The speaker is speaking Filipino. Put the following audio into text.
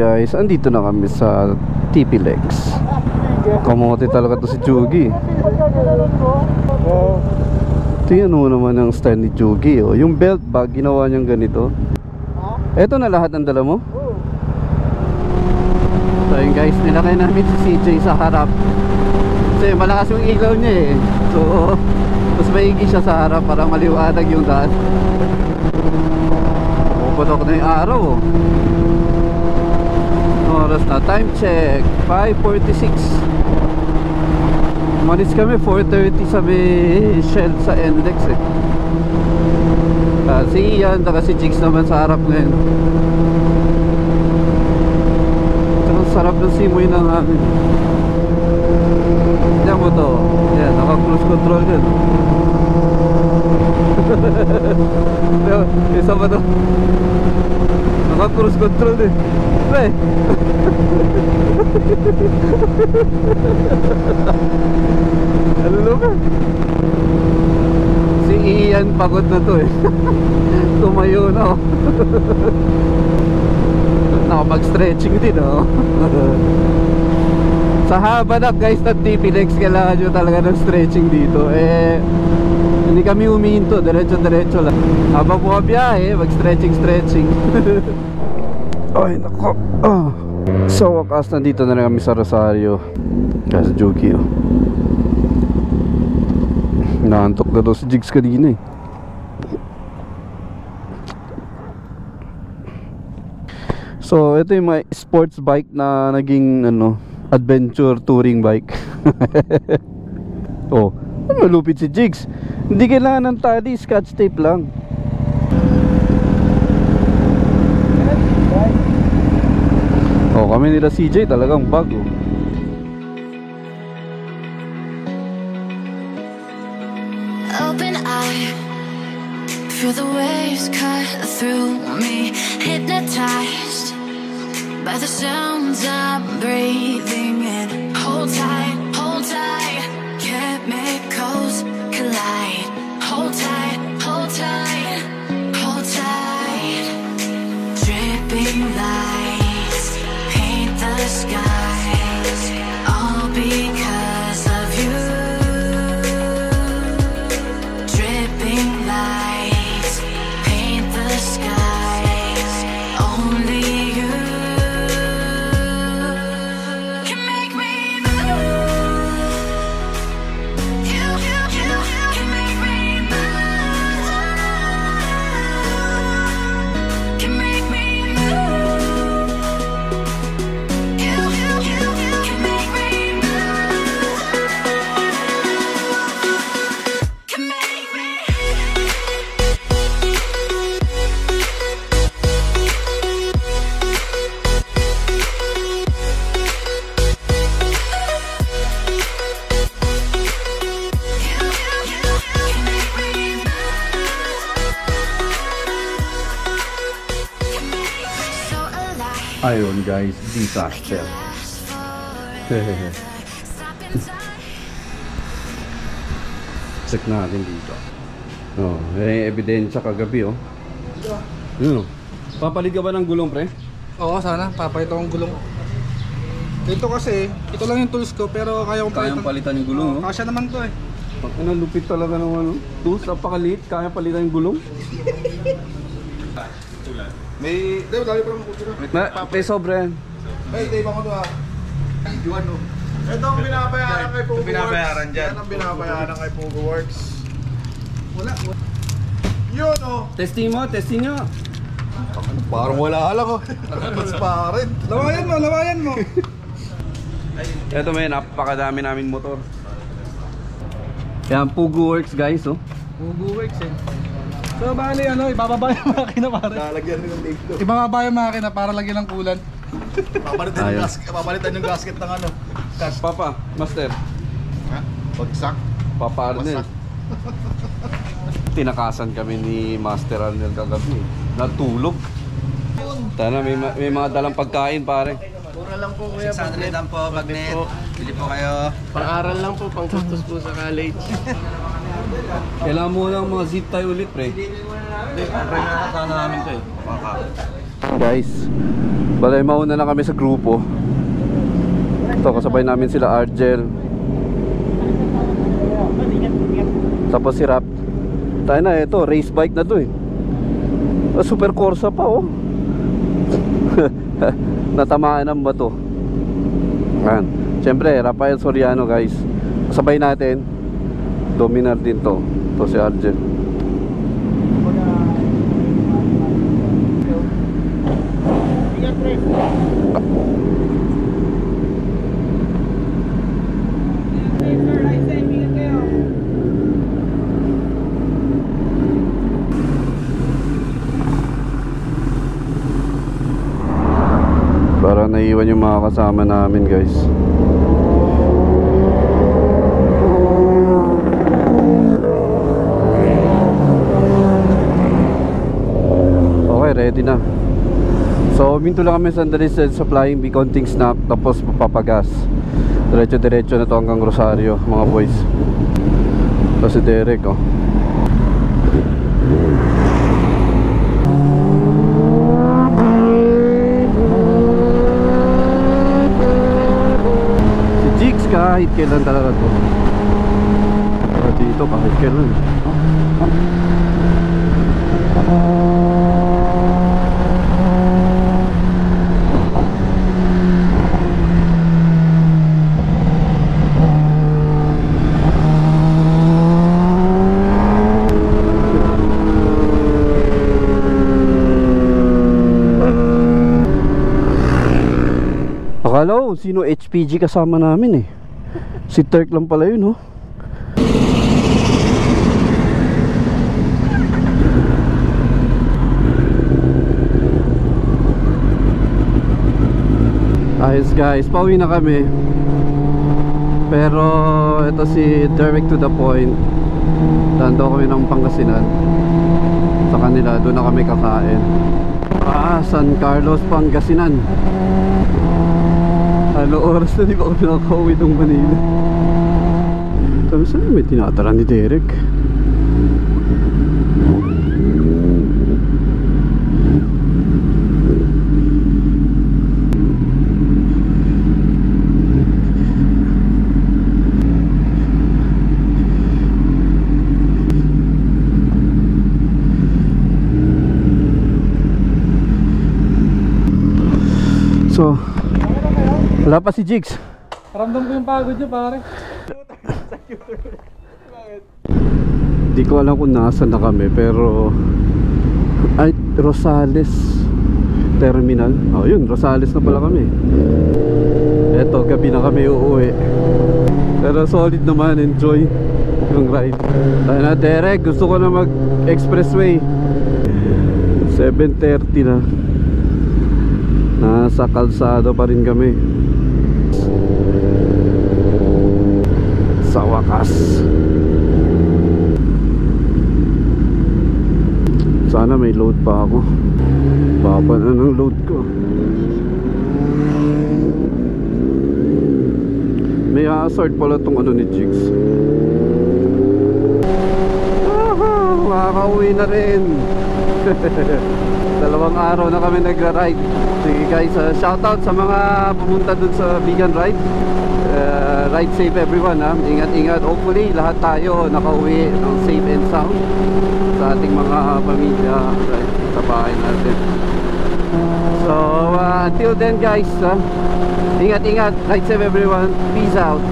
guys, andito na kami sa TP Lex. Kamote talaga to si Jugi. Tingnan mo naman ang stand ni Jugi, oh. Yung belt bag, ginawa niyang ganito. Eto na lahat ng dala mo? So yun guys, nilakay namin si CJ sa harap. Kasi malakas yung ilaw niya eh. So, mas maigi siya sa harap para maliwanag yung daan. Puputok na yung araw, oh. Oras na, time check 5:46. Umalis kami 4:30 sa may Shell sa NLEX eh. Si Ian at si Jigs naman sa harap ngayon. Ang sarap ng simoy ng hangin. Yan mo to. Yan, naka-cruise control yan. Isa pa to. Naka-cruise control din. Pre! Ano ka? Si Ian pagod na to eh. Tumayo na oh. Nakapag-stretching din oh. Sa haba na guys ng TP Lex, kailangan nyo talaga ng stretching dito. Eh, hindi kami humihinto, diretso lang. Habang bumabiyahe, mag-stretching. Ay nako. So wakas, nandito na kami sa Rosario. Kaya sa Jugi oh. Naantok na daw si Jigs kanina eh. So ito yung mga sports bike na naging ano, adventure touring bike. Oh, malupit si Jigs. Hindi kailangan ng tali, scotch tape lang. Oh, kami nila CJ talagang bago. Open eye, feel the waves cut through me, hypnotized by the sounds I'm breathing in. Hold tight, chemicals collide. Hold tight, hold tight, hold tight. Dripping lights paint the skies, all because of you. Dripping lights paint the skies, only you can make me move. You can make me move. Can make me move. You can make me move. Can make me. So alive. Ayun guys, disaster. Check natin dito. Oh, may ebidensya kagabi oh. Yun oh. Papalit ka ba ng gulong pre? Oo, sana. Papalit akong gulong. Ito kasi, ito lang yung tools ko pero kaya kong Kayang palitan yung gulong oh. Kasya naman to eh. Ano, lupit talaga ng ano. Tools, napakaliit, kaya palitan yung gulong. May... Dahil dali pa lang kutsi na. May sobra yan. May day ba ko to ha? Yuan no. Ito ang binabayaran kay Pugo Works. Binabayaran dyan. Yan ang binabayaran kay Pugo Works. Wala. Yun oh. Testing nyo. Parang wala lang oh. Nakapas pa rin. Lawayan mo. Ito may napakadami namin motor. Yan, Pugo Works guys oh. Pugo Works eh. So bali ano, ibababa yung makina pare. Lalagyan rin ng tape. Ibababa yung makina para lagyan ng kulan. Papalitan yung gasket ng ano. Papa, master. Ha? Bagsak. Papa Arnel. Tinakasan kami ni Master Arnel kagabi. Natulog. Tana, may mga dalang pagkain pare. Mura lang po kuya. 600 lang po, magnet. Bili po kayo. Pang-aral lang po, pang kustos po sa college. Kailangan mo lang mga zip tie ulit pre. Hindi, try na sana namin to eh. Baka. Guys, balay mauna na kami sa grupo. Ito, kasabay namin sila Argel, tapos si Rap. Tayo na, ito, race bike na to eh. Super Corsa pa oh. Natamaan ng bato. Ayan. Siyempre, Rafael Soriano guys. Kasabay natin. Dominar din to. Ito si Argel. Para naiwan yung mga kasama namin guys. Okay, ready na. So minto lang kami sandali sa flying bee, konting snap, tapos papagas. Diretso na to hanggang Rosario mga boys. Ito si Derek oh. Kahit kailan talaga to. Dito kahit kailan. Akala ko sino HPG kasama namin eh. Si Turk lang pala yun oh. Ayos guys, pauwi na kami. Pero ito si Derek to the point. Dando kami ng Pangasinan. Sa kanila, doon na kami kakain. San Carlos, Pangasinan. Ano oras na di ba kami nakakauwi ng Manila? Sabi saan may tinatara ni Derek? So wala pa si Jigs. Ramdam ko yung pagod niya pare. Di ko alam kung nasaan na kami, pero ay Rosales Terminal. Oh yun, Rosales na pala kami. Eto, gabi na kami uuwi. Pero solid naman, enjoy yung ride. Tayo na Derek, gusto ko na mag expressway. 7:30 na. Nasa kalsado pa rin kami. Sa wakas. Sana may load pa ako. Baba na ng load ko. May hazard pala tong ano ni Jigs. Makakauwi na rin. 2 araw na kami nagra-ride. Sige guys, shoutout sa mga pumunta dun sa vegan ride. Ride safe everyone ha. Ingat-ingat. Hopefully lahat tayo nakauwi ng safe and sound sa ating mga pamilya sa bahay natin. So until then guys, ingat-ingat. Ride safe everyone. Peace out.